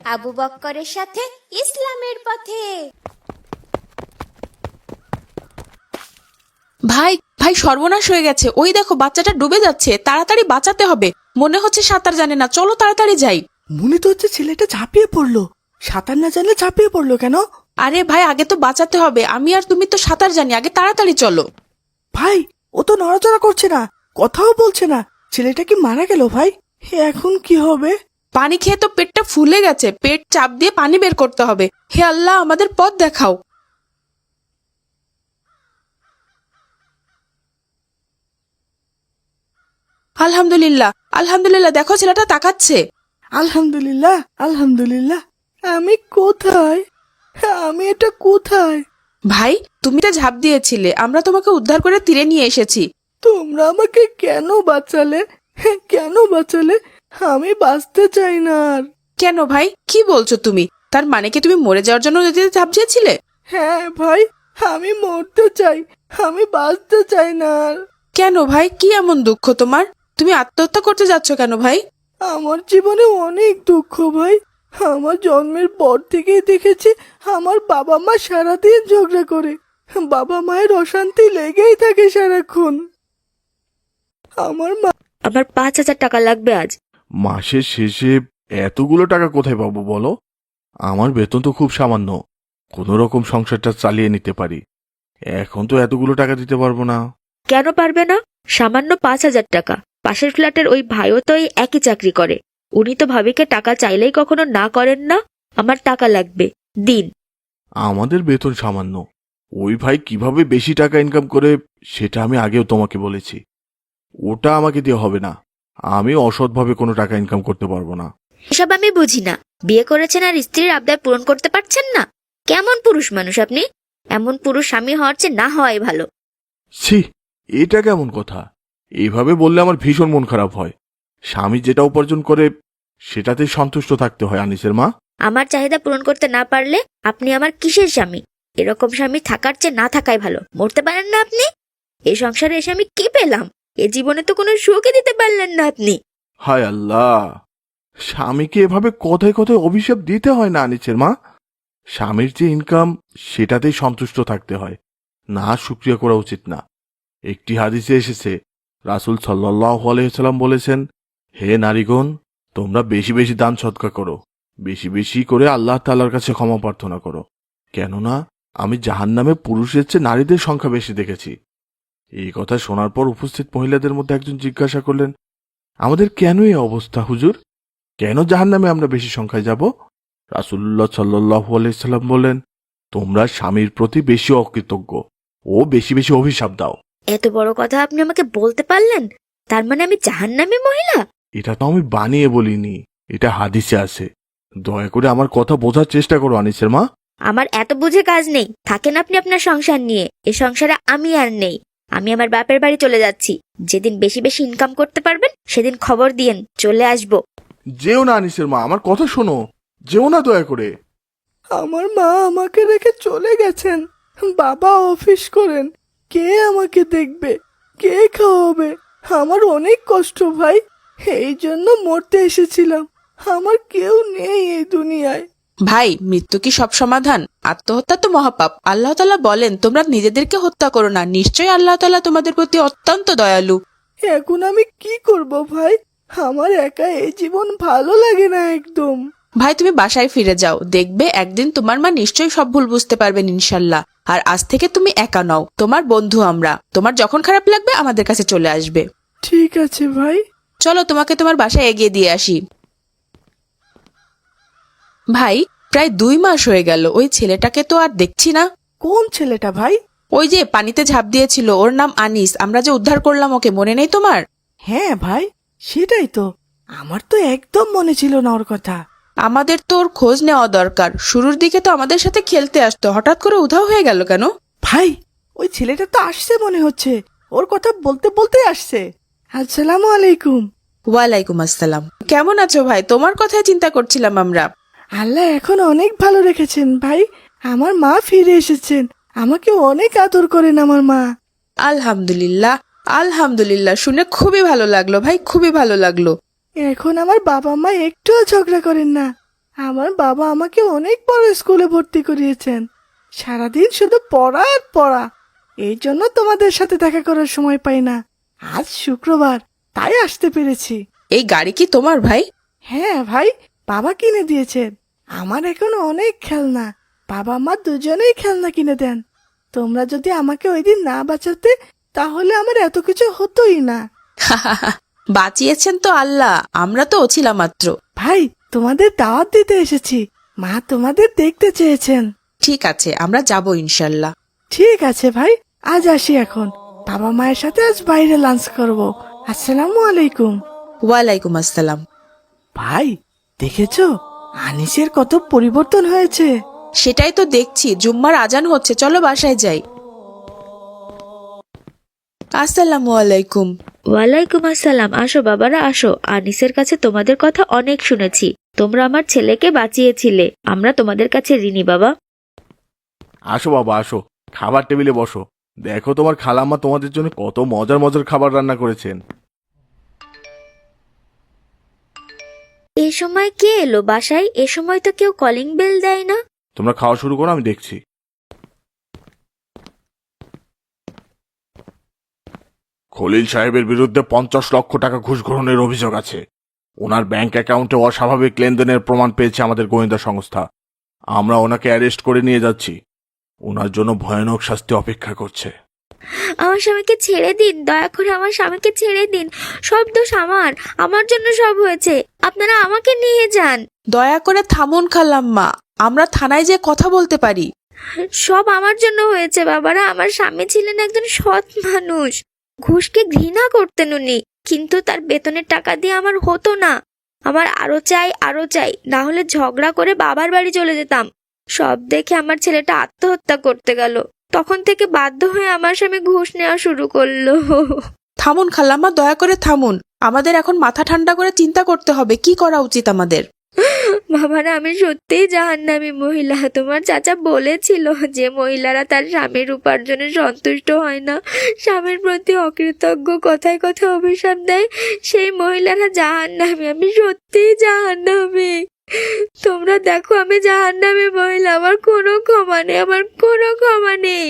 আবু বক্করের সাথে ইসলামের পথে। ভাই ভাই সর্বনাশ হয়ে গেছে, ওই দেখো বাচ্চাটা ডুবে যাচ্ছে, তাড়াতাড়ি বাঁচাতে হবে। মনে হচ্ছে সাঁতার জানে না, চলো তাড়াতাড়ি যাই। মনে তো হচ্ছে ছেলেটা ঝাঁপিয়ে পড়লো। সাঁতার না জানলে ঝাঁপিয়ে পড়লো কেন? আরে ভাই আগে তো বাঁচাতে হবে, আমি আর তুমি তো সাঁতার জানি, আগে তাড়াতাড়ি চলো। ভাই ও তো নড়াচড়া করছে না, কথাও বলছে না। ছেলেটা কি মারা গেল ভাই? এখন কি হবে? পানি খেয়ে তো পেটটা ফুলে গেছে, পেট চাপ দিয়ে পানি বের করতে হবে। হে আল্লাহ, আমাদের পথ দেখাও। আলহামদুলিল্লাহ আলহামদুলিল্লাহ, দেখো ছেলেটা তাকাচ্ছে। আলহামদুলিল্লাহ আলহামদুলিল্লাহ। আমি কোথায়? আমি এটা কোথায়? ভাই তুমি তো ঝাঁপ দিয়েছিলে, আমরা তোমাকে উদ্ধার করে তীরে নিয়ে এসেছি। তোমরা আমাকে কেন বাঁচালে? কেন বাঁচালে? আমি বাঁচতে চাই না আর। কেন ভাই, কি বলছো তুমি? তার মানে কি তুমি মরে যাওয়ার জন্য নদীতে ঝাঁপ দিয়েছিলে? হ্যাঁ ভাই, আমি মরতে চাই, আমি বাঁচতে চাই না আর। কেন ভাই, কি এমন দুঃখ তোমার? তুমি আত্মহত্যা করতে যাচ্ছ কেন ভাই? আমার জীবনে অনেক দুঃখ ভাই। আমার জন্মের পর থেকেই দেখেছি আমার বাবা মা সারাদিন ঝগড়া করে। বাবা মায়ের অশান্তি লেগেই থাকে সারাক্ষণ। আমার মা আমার 5,000 টাকা লাগবে আজ। মাসের শেষে এতগুলো টাকা কোথায় পাবো বলো? আমার বেতন তো খুব সামান্য, কোনো রকম সংসারটা চালিয়ে নিতে পারি। এখন তো এতগুলো টাকা দিতে পারবো না। কেন পারবে না? সামান্য 5,000 টাকা। পাশের ফ্ল্যাটের ওই ভাইও তো এই একই চাকরি করে। উনি তো ভাবিকে টাকা চাইলেই কখনো না করেন না। আমার টাকা লাগবে, দিন। আমাদের বেতন সামান্য, ওই ভাই কিভাবে বেশি টাকা ইনকাম করে সেটা আমি আগেও তোমাকে বলেছি। ওটা আমাকে দিয়ে হবে না, আমি অসৎভাবে কোনো টাকা ইনকাম করতে পারবো না। এসব আমি বুঝি না। বিয়ে করেছেন আর স্ত্রীর আবদার পূরণ করতে পারছেন না? কেমন পুরুষ মানুষ আপনি? এমন পুরুষ স্বামী হওয়ার চেয়ে না হওয়াই ভালো। ছি, এটা কেমন কথা? এইভাবে বললে আমার ভীষণ মন খারাপ হয়। স্বামী যেটা উপার্জন করে সেটাতেই সন্তুষ্ট থাকতে হয় আনিসের মা। আমার চাহিদা পূরণ করতে না পারলে আপনি আমার কিসের স্বামী? এরকম স্বামী থাকার চেয়ে না থাকাই ভালো। মরতে পারেন না আপনি? এই সংসারে এসে আমি কি পেলাম? এ জীবনে তো কোনো সুখই দিতে পারলেন না আপনি। হায় আল্লাহ, স্বামীকে এভাবে কথায় কথায় অভিশাপ দিতে হয় না আনিসের মা। স্বামীর যে ইনকাম সেটাতেই সন্তুষ্ট থাকতে হয়, না শুকরিয়া করা উচিত না। একটি হাদিসে এসেছে, রাসূল সাল্লাল্লাহু আলাইহি ওয়াসাল্লাম বলেছেন, হে নারীগণ, তোমরা বেশি বেশি দান সদকা করো, বেশি বেশি করে আল্লাহ তাআলার কাছে ক্ষমা প্রার্থনা করো, কেননা আমি জাহান্নামে পুরুষের চেয়ে নারীদের সংখ্যা বেশি দেখেছি। এই কথা শোনার পর উপস্থিত মহিলাদের মধ্যে একজন জিজ্ঞাসা করলেন, আমাদের কেন এই অবস্থা হুজুর? কেন জাহান্নামে আমরা বেশি সংখ্যায় যাব? রাসূলুল্লাহ সাল্লাল্লাহু আলাইহি সাল্লাম বললেন, তোমরা স্বামীর প্রতি বেশি অকৃতজ্ঞ ও বেশি বেশি অভিশাপ দাও। এত বড় কথা আপনি আমাকে বলতে পারলেন? তার মানে আমি জাহান্নামী মহিলা? এটা তো আমি বানিয়ে বলিনি, এটা হাদিসে আছে। দয়া করে আমার কথা বোঝার চেষ্টা করো আনিসের মা। আমার এত বুঝে কাজ নেই। থাকেন আপনি আপনার সংসার নিয়ে। এ সংসারে আমি আর নেই। আমি আমার বাপের বাড়ি চলে যাচ্ছি। যেদিন বেশি বেশি ইনকাম করতে পারবেন সেদিন খবর দিয়েন, চলে আসবো। যেও না আনিসের মা, আমার কথা শোনো, যেও না দয়া করে। আমার মা আমাকে রেখে চলে গেছেন। বাবা অফিস করেন, কে আমাকে দেখবে, কে খাওয়াবে? আমার অনেক কষ্ট ভাই, এই জন্য মরতে এসেছিলাম। আমার কেউ নেই এই দুনিয়ায়। ভাই মৃত্যু কি সব সমাধান? আত্মহত্যা তো মহাপাপ। আল্লাহ তাআলা বলেন, তোমরা নিজেদেরকে হত্যা করো না, নিশ্চয়ই আল্লাহ তাআলা তোমাদের প্রতি অত্যন্ত দয়ালু। এখন আমি কি করব ভাই? আমার একা এই জীবন ভালো লাগে না একদম। ভাই তুমি বাসায় ফিরে যাও, দেখবে একদিন তোমার মা নিশ্চয়ই সব ভুল বুঝতে পারবেন ইনশাল্লাহ। আর আজ থেকে তুমি একা নও, তোমার বন্ধু আমরা। তোমার যখন খারাপ লাগবে আমাদের কাছে চলে আসবে। ঠিক আছে ভাই। চলো তোমাকে তোমার বাসায় এগিয়ে দিয়ে আসি। ভাই প্রায় 2 মাস হয়ে গেল, ওই ছেলেটাকে তো আর দেখছি না। কোন ছেলেটা ভাই? ওই যে পানিতে ঝাঁপ দিয়েছিল, ওর নাম আনিস, আমরা যে উদ্ধার করলাম ওকে, মনে নেই তোমার? হ্যাঁ ভাই, সেটাই তো। আমার তো একদম মনে ছিল না ওর কথা। আমাদের তো ওর খোঁজ নেওয়া দরকার। শুরুর দিকে তো আমাদের সাথে খেলতে আসতো, হঠাৎ করে উধাও হয়ে গেল কেন? ভাই ওই ছেলেটা তো আসছে মনে হচ্ছে, ওর কথা বলতে বলতে আসছে। আসসালামু আলাইকুম। ওয়ালাইকুম আসসালাম। কেমন আছো ভাই? তোমার কথাই চিন্তা করছিলাম আমরা। আল্লাহ এখন অনেক ভালো রেখেছেন ভাই। আমার মা ফিরে এসেছেন, আমাকে অনেক আদর করেন আমার মা। আলহামদুলিল্লাহ আলহামদুলিল্লাহ, শুনে খুবই ভালো লাগলো ভাই, খুবই ভালো লাগলো। এখন আমার বাবা মা একটুও ঝগড়া করেন না। আমার বাবা আমাকে অনেক বড় স্কুলে ভর্তি করিয়েছেন। সারাদিন শুধু পড়া আর পড়া, এই জন্য তোমাদের সাথে দেখা করার সময় পাই না। আজ শুক্রবার, তাই আসতে পেরেছি। এই গাড়ি কি তোমার ভাই? হ্যাঁ ভাই, বাবা কিনে দিয়েছেন। আমার এখন অনেক খেলনা, বাবা মা দুজনেই খেলনা কিনে দেন। তোমরা যদি আমাকে ওই দিন না বাঁচাতে, তাহলে আমার এত কিছু হতোই না। বাঁচিয়েছেন তো আল্লাহ, আমরা তো ছিলাম মাত্র। ভাই, তোমাদের দাওয়াত দিতে এসেছি, মা তোমাদের দেখতে চেয়েছেন। ঠিক আছে, আমরা যাব ইনশাল্লাহ। ঠিক আছে ভাই, আজ আসি এখন। বাবা মায়ের সাথে আজ বাইরে লাঞ্চ করব। আসসালামু আলাইকুম। ওয়ালাইকুম আসসালাম। ভাই, দেখেছো আনিসের কত পরিবর্তন হয়েছে? সেটাই তো দেখছি, জুম্মার আজান হচ্ছে, চলো বাসায় যাই। আসসালামু আলাইকুম। ওয়ালাইকুম আসসালাম। আসো বাবারা, আসো। আনিসের কাছে তোমাদের কথা অনেক শুনেছি। তোমরা আমার ছেলেকে বাঁচিয়েছিলে, আমরা তোমাদের কাছে ঋণী বাবা। আসো বাবা, আসো, খাবার টেবিলে বসো। দেখো তোমার খালাম্মা তোমাদের জন্য কত মজার মজার খাবার রান্না করেছেন। এ সময় কে এলো বাসায়? এ সময় তো কেউ কলিং বেল দেয় না। তোমরা খাওয়া শুরু করো, আমি দেখছি। খলিল সাহেবের বিরুদ্ধে 50 লক্ষ টাকা ঘুষ গ্রহণের অভিযোগ আছে। ওনার ব্যাংক অ্যাকাউন্টে অস্বাভাবিক লেনদেনের প্রমাণ পেয়েছে আমাদের গোয়েন্দা সংস্থা। আমরা ওনাকে অ্যারেস্ট করে নিয়ে যাচ্ছি। ওনার জন্য ভয়ানক শাস্তি অপেক্ষা করছে। আমার স্বামীকে ছেড়ে দিন, দয়া করে আমার স্বামীকে ছেড়ে দিন। সব দোষ আমার জন্য সব হয়েছে। আপনারা আমাকে নিয়ে যান। দয়া করে থামুন খালাম্মা, আমরা থানায় যে কথা বলতে পারি। সব আমার জন্য হয়েছে বাবারা। আমার স্বামী ছিলেন একজন সৎ মানুষ, ঘুষকে ঘৃণা করতেন উনি, কিন্তু তার বেতনের টাকা দিয়ে আমার হতো না। আমার আরো চাই, না হলে ঝগড়া করে বাবার বাড়ি চলে যেতাম। সব দেখে আমার ছেলেটা আত্মহত্যা করতে গেল। তখন থেকে বাধ্য হয়ে আমার স্বামী ঘুষ নেওয়া শুরু করলো। থামুন খালাম্মা, দয়া করে থামুন। আমাদের এখন মাথা ঠান্ডা করে চিন্তা করতে হবে কি করা উচিত আমাদের। বাবারা, আমি সত্যিই জাহান্নামী মহিলা। তোমার চাচা বলেছিল যে মহিলারা তার স্বামীর উপার্জনে সন্তুষ্ট হয় না, স্বামীর প্রতি অকৃতজ্ঞ, কথায় কথায় অভিশাপ দেয়, সেই মহিলারা জাহান্নামী। আমি সত্যিই জাহান্নামী। তোমরা দেখো, আমি জাহান্নামী মহিলা। আমার কোনো ক্ষমা নেই।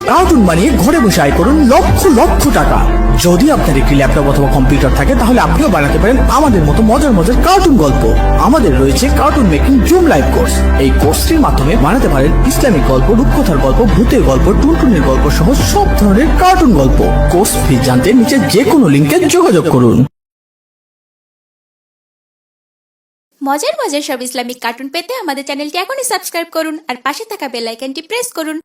কার্টুন বানিয়ে ঘরে বসে আয় করুন লক্ষ লক্ষ টাকা। যদি আপনার একটি ল্যাপটপ অথবা কম্পিউটার থাকে, তাহলে আপনিও বানাতে পারেন আমাদের মতো মজার মজার কার্টুন গল্প। আমাদের রয়েছে cartoon making zoom live course. এই কোর্সটির মাধ্যমে বানাতে পারেন ইসলামিক গল্প, রূপকথার গল্প, ভূতের গল্প, টুনটুনের গল্প সহ সব ধরনের কার্টুন গল্প। কোর্স ফি জানতে নিচে যে কোনো লিঙ্কে যোগাযোগ করুন। মজার মজার সব ইসলামিক কার্টুন পেতে আমাদের চ্যানেলটি এখনই সাবস্ক্রাইব করুন আর পাশে থাকা বেল আইকনটি প্রেস করুন।